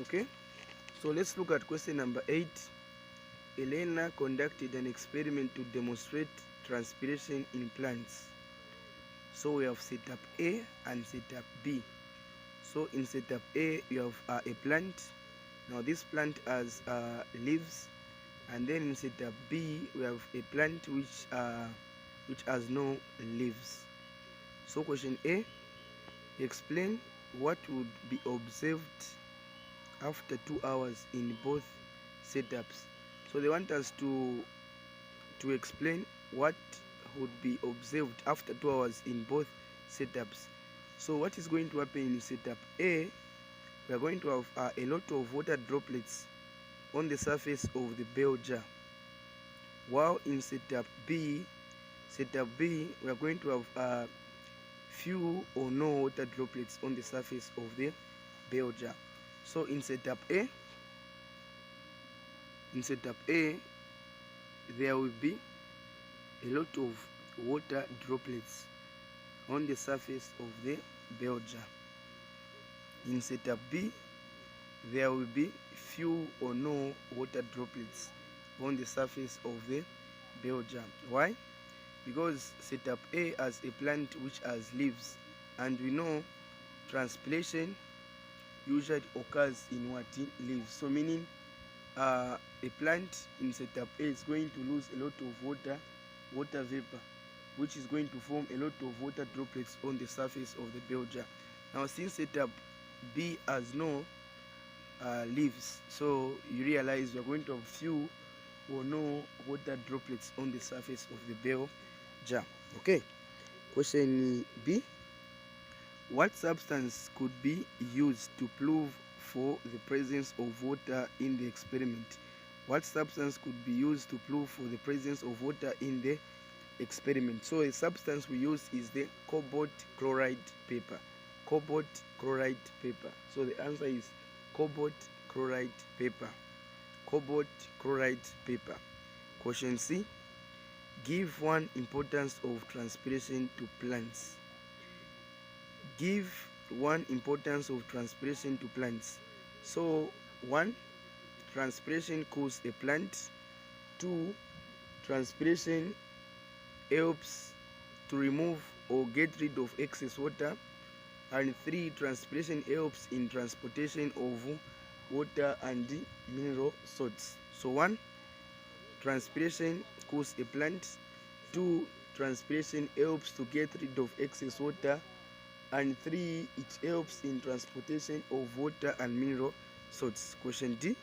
Okay, so let's look at question number 8. Elena conducted an experiment to demonstrate transpiration in plants. So we have setup A and setup B. So in setup A, you have a plant. Now this plant has leaves, and then in setup B, we have a plant which has no leaves. So question A, explain what would be observed after 2 hours in both setups. So they want us to explain what would be observed after 2 hours in both setups. So what is going to happen in setup A, we are going to have a lot of water droplets on the surface of the bell jar, while in setup B, we are going to have few or no water droplets on the surface of the bell jar. So in setup A, there will be a lot of water droplets on the surface of the bell jar. In setup B, there will be few or no water droplets on the surface of the bell jar. Why? Because setup A has a plant which has leaves, and we know transpiration usually occurs in what? In leaves. So meaning a plant in setup A is going to lose a lot of water vapor, which is going to form a lot of water droplets on the surface of the bell jar. Now since setup B has no leaves, so you realize we are going to have few or no water droplets on the surface of the bell jar. Okay, question B, what substance could be used to prove for the presence of water in the experiment? What substance could be used to prove for the presence of water in the experiment? So the substance we use is the cobalt chloride paper. Cobalt chloride paper. So the answer is cobalt chloride paper. Cobalt chloride paper. Question C, give one importance of transpiration to plants. Give one importance of transpiration to plants. So 1, transpiration cools a plant. 2, transpiration helps to remove or get rid of excess water. And 3, transpiration helps in transportation of water and mineral salts. So 1, transpiration cools a plant. 2, transpiration helps to get rid of excess water. And 3, it helps in transportation of water and mineral salts. Question D,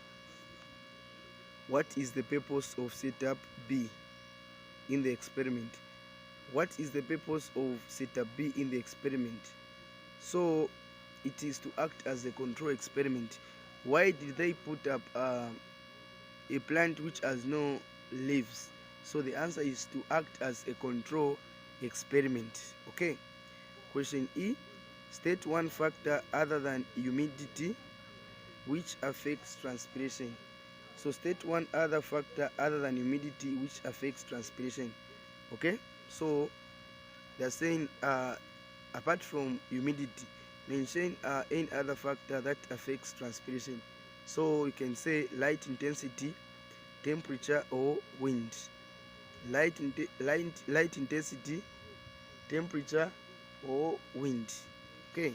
what is the purpose of setup B in the experiment? What is the purpose of setup B in the experiment? So it is to act as a control experiment. Why did they put up a plant which has no leaves? So the answer is to act as a control experiment. Okay. Question E, state one factor other than humidity which affects transpiration. So state one other factor other than humidity which affects transpiration. Okay, so they're saying apart from humidity, mention any other factor that affects transpiration. So you can say light intensity, temperature, or wind. Light intensity, temperature, or wind. Okay.